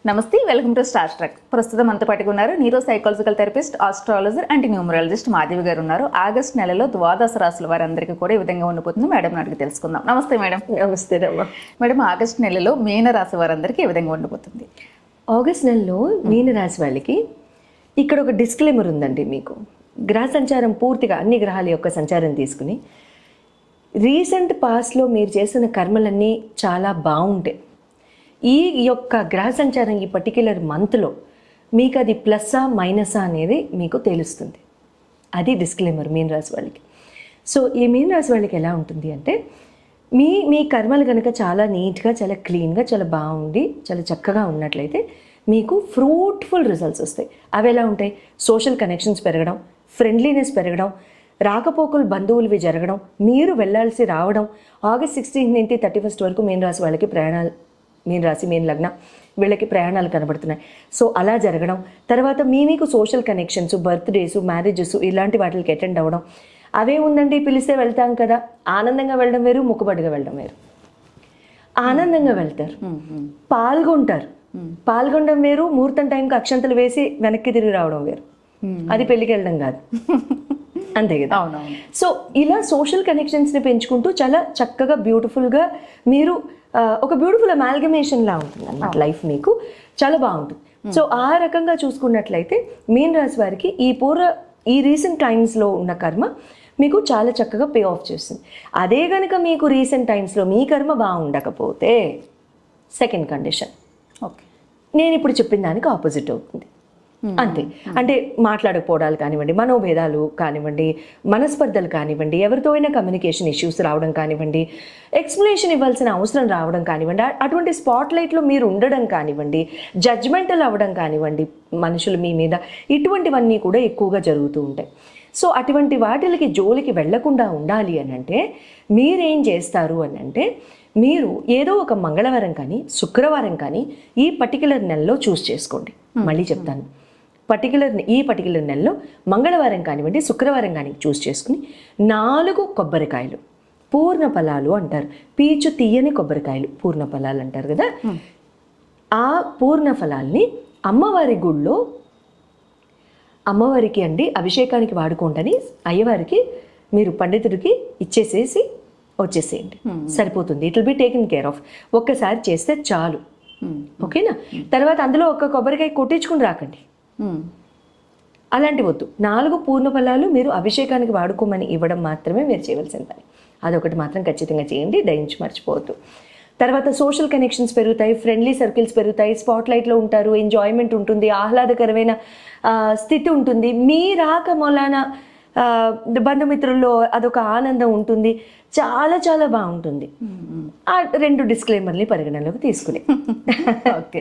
నమస్తే, welcome to star truck. ప్రస్తుతం అంత పట్టుకున్నారు neuro psychological therapist, astrologer and numerologist Madhavi గారు ఉన్నారు. ఆగస్ట్ నెలలో ద్వాదశ రాశుల వారందరికీ కూడా ఈ విధంగా ఉండిపోతుంది. మేడం అడిగి తెలుసుకుందాం. నమస్తే మేడం. నమస్తే రమ్మ. మేడం, ఆగస్ట్ నెలలో మీన రాశి వారందరికీ ఈ విధంగా ఉండిపోతుంది. ఆగస్ట్ నెలలో మీనరాశి వాళ్ళకి ఇక్కడ ఒక డిస్క్లైమర్ ఉందండి. మీకు గ్రహ సంచారం పూర్తిగా అన్ని గ్రహాల యొక్క సంచారం తీసుకుని రీసెంట్ పాస్ట్లో మీరు చేసిన కర్మలన్నీ చాలా బాగుంటాయి. ఈ యొక్క గ్రహ సంచారం ఈ పర్టిక్యులర్ మంత్లో మీకు అది ప్లస్సా మైనసా అనేది మీకు తెలుస్తుంది. అది డిస్క్లైమర్ మీన రాశి వాళ్ళకి. సో ఈ మీన రాశి వాళ్ళకి ఎలా ఉంటుంది అంటే మీ కర్మలు కనుక చాలా నీట్గా, చాలా క్లీన్గా, చాలా బాగుండి, చాలా చక్కగా ఉన్నట్లయితే మీకు ఫ్రూట్ఫుల్ రిజల్ట్స్ వస్తాయి. అవి ఎలా ఉంటాయి? సోషల్ కనెక్షన్స్ పెరగడం, ఫ్రెండ్లీనెస్ పెరగడం, రాకపోకలు బంధువులవి జరగడం, మీరు వెళ్ళాల్సి రావడం. ఆగస్ట్ 16 నుంచి 31 వరకు మీన రాశి వాళ్ళకి ప్రయాణాలు, మీన రాశి మీన లగ్నం వీళ్ళకి ప్రయాణాలు కనబడుతున్నాయి. సో అలా జరగడం, తర్వాత మీకు సోషల్ కనెక్షన్స్, బర్త్డేస్, మ్యారేజెస్ ఇలాంటి వాటికి అటెండ్ అవ్వడం. అవే ఉందండి, పిలిస్తే వెళ్తాం కదా, ఆనందంగా వెళ్ళడం వేరు, మొక్కుబడిగా వెళ్ళడం వేరు. ఆనందంగా వెళ్తారు, పాల్గొంటారు. పాల్గొనడం వేరు, ముహూర్తం టైంకి అక్షంతలు వేసి వెనక్కి తిరిగి రావడం వేరు. అది పెళ్ళికి వెళ్ళడం కాదు, అంతే కదా. అవునవును. సో ఇలా సోషల్ కనెక్షన్స్ని పెంచుకుంటూ చాలా చక్కగా బ్యూటిఫుల్గా మీరు ఒక బ్యూటిఫుల్ అమాల్గమేషన్ లా ఉంటుంది అన్నమాట లైఫ్. మీకు చాలా బాగుంటుంది. సో ఆ రకంగా చూసుకున్నట్లయితే మీన రాశి వారికి ఈ రీసెంట్ టైమ్స్లో ఉన్న కర్మ మీకు చాలా చక్కగా పే ఆఫ్ చేస్తుంది. అదే కనుక మీకు రీసెంట్ టైమ్స్లో మీ కర్మ బాగుండకపోతే సెకండ్ కండిషన్, ఓకే, నేను ఇప్పుడు చెప్పిన దానికి ఆపోజిట్ అవుతుంది. అంతే. అంటే మాట్లాడకపోవడాలు కానివ్వండి, మనోభేదాలు కానివ్వండి, మనస్పర్ధలు కానివ్వండి, ఎవరితో అయినా కమ్యూనికేషన్ ఇష్యూస్ రావడం కానివ్వండి, ఎక్స్ప్లెనేషన్ ఇవ్వాల్సిన అవసరం రావడం కానివ్వండి, అటువంటి స్పాట్లైట్లో మీరు ఉండడం కానివ్వండి, జడ్జ్మెంటల్ అవ్వడం కానివ్వండి మనుషులు మీ మీద, ఇటువంటివన్నీ కూడా ఎక్కువగా జరుగుతూ ఉంటాయి. సో అటువంటి వాటికి జోలికి వెళ్లకుండా ఉండాలి అని అంటే మీరేం చేస్తారు అని అంటే, మీరు ఏదో ఒక మంగళవారం కానీ శుక్రవారం కానీ ఈ పర్టికులర్ నెలలో చూస్ చేసుకోండి. మళ్ళీ చెప్తాను, ఈ పర్టికులర్ నెలలో మంగళవారం కానివ్వండి, శుక్రవారం కానీ చూస్ చేసుకుని 4 కొబ్బరికాయలు, పూర్ణ ఫలాలు అంటారు, పీచు తీయని కొబ్బరికాయలు పూర్ణ ఫలాలు అంటారు కదా, ఆ పూర్ణ ఫలాల్ని అమ్మవారి గుళ్ళో అమ్మవారికి అభిషేకానికి వాడుకోండి. అయ్యవారికి మీరు పండితుడికి ఇచ్చేసేసి వచ్చేసేయండి, సరిపోతుంది. It will be taken care of. ఒక్కసారి చేస్తే చాలు, ఓకేనా. తర్వాత అందులో ఒక కొబ్బరికాయ కొట్టించుకుని రాకండి, అలాంటి వద్దు. 4 పూర్ణ ఫలాలు మీరు అభిషేకానికి వాడుకోమని ఇవ్వడం మాత్రమే మీరు చేయవలసిన పని. అదొకటి మాత్రం ఖచ్చితంగా చేయండి, దయించి మర్చిపోవద్దు. తర్వాత సోషల్ కనెక్షన్స్ పెరుగుతాయి, ఫ్రెండ్లీ సర్కిల్స్ పెరుగుతాయి, స్పాట్లైట్లో ఉంటారు, ఎంజాయ్మెంట్ ఉంటుంది, ఆహ్లాదకరమైన స్థితి ఉంటుంది. మీ రాక మూలాన బంధుమిత్రుల్లో అదొక ఆనందం ఉంటుంది, చాలా చాలా బాగుంటుంది. ఆ 2 డిస్క్లైమర్ని పరిగణలోకి తీసుకుని ఓకే,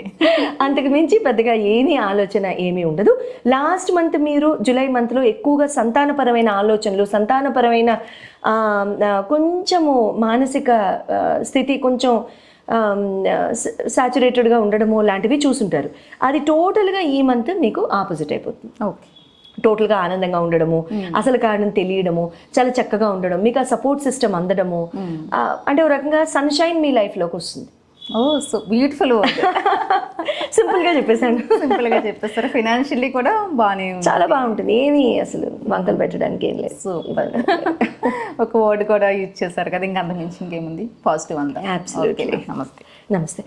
అంతకు మించి పెద్దగా ఆలోచన ఏమీ ఉండదు. లాస్ట్ మంత్ మీరు జూలై మంత్లో ఎక్కువగా సంతానపరమైన ఆలోచనలు, సంతానపరమైన కొంచెము మానసిక స్థితి కొంచెం సాచురేటెడ్గా ఉండడము లాంటివి చూసుంటారు. అది టోటల్గా ఈ మంత్ మీకు ఆపోజిట్ అయిపోతుంది. ఓకే, టోటల్గా ఆనందంగా ఉండడము, అసలు కారణం తెలియడము, చాలా చక్కగా ఉండడం, మీకు ఆ సపోర్ట్ సిస్టమ్ అందడము, అంటే ఒక రకంగా సన్షైన్ మీ లైఫ్లోకి వస్తుంది. ఓ సో బ్యూటిఫుల్. సింపుల్గా చెప్పేస్తారు. ఫైనాన్షియల్లీ కూడా బాగానే చాలా బాగుంటుంది, ఏమి అసలు వంకలు పెట్టడానికి ఏం లేదు. ఒక వర్డ్ కూడా యూజ్ చేశారు కదా, ఇంకా అంత మించి ఇంకేముంది, పాజిటివ్ అంతా. అబ్సల్యూట్లీ. నమస్తే. నమస్తే.